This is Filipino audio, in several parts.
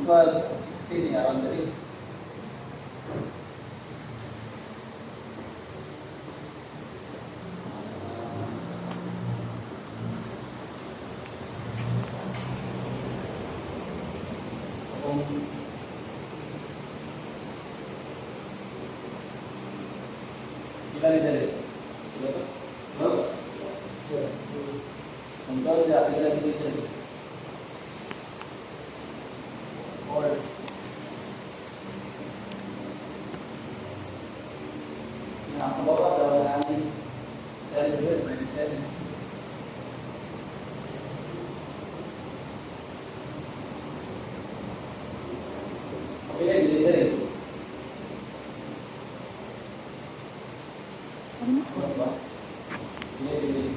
12, 16, around 3. Kung ilan ni dali? No? Kung daw siya, ilan ni dali? 4. Nakakabawa daw namin 10 years, 10. Ilan ni dali? Ano ba? Ilan ni dali?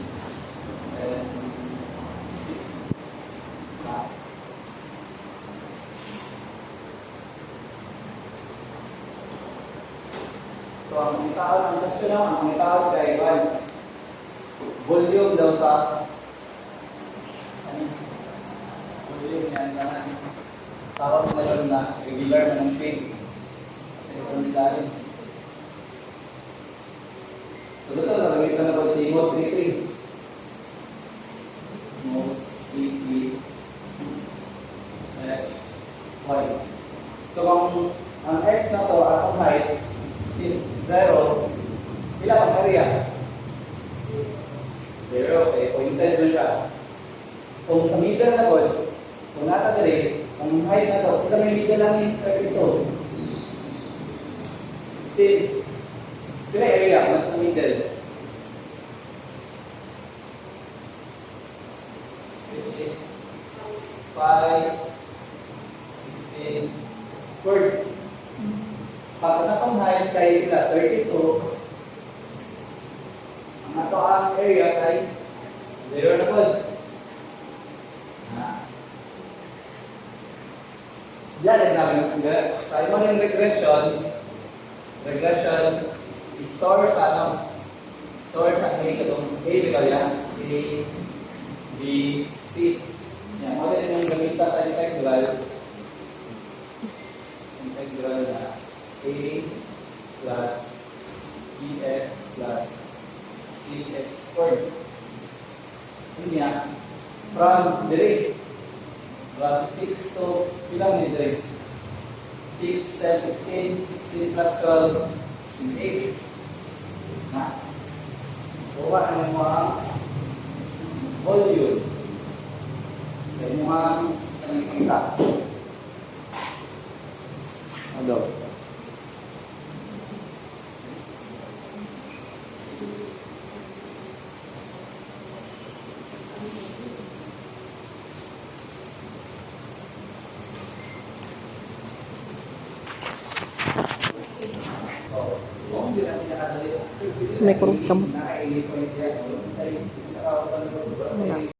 So, ang question naman, ang itawag kay volume daw sa volume yan naman. Tawag nila doon na regular na ng shape. Kasi ito nilalim. So, dito nalagay na po si Mode 33. Mode 33. X, Y. So, ang X na to, atong height, is 0, ilang ang area? 0, okay, pointed na siya. Kung sa middle na po, kung nata dali, ang height na to, ilang may middle lang yung ito? 16. Pila area mas sa middle? It is 5, 16, squared. Pag natong height kay ila 32, ang ato ang area kay 0 na po. Yan ang namin. Tayo mo yung regression, store sa A, itong A, di ba yan? A, B, C. Yan, mo din yung gamita sa integral na A plus bx plus cx squared. Yun yan. From dire, from 6 to ilang ni dire? 6, 10, 16, 16 plus 12, 8. Na. Buwa ang mga volume. Sa inyong nakikita. Ano? Sa may kurong kamot. Wala.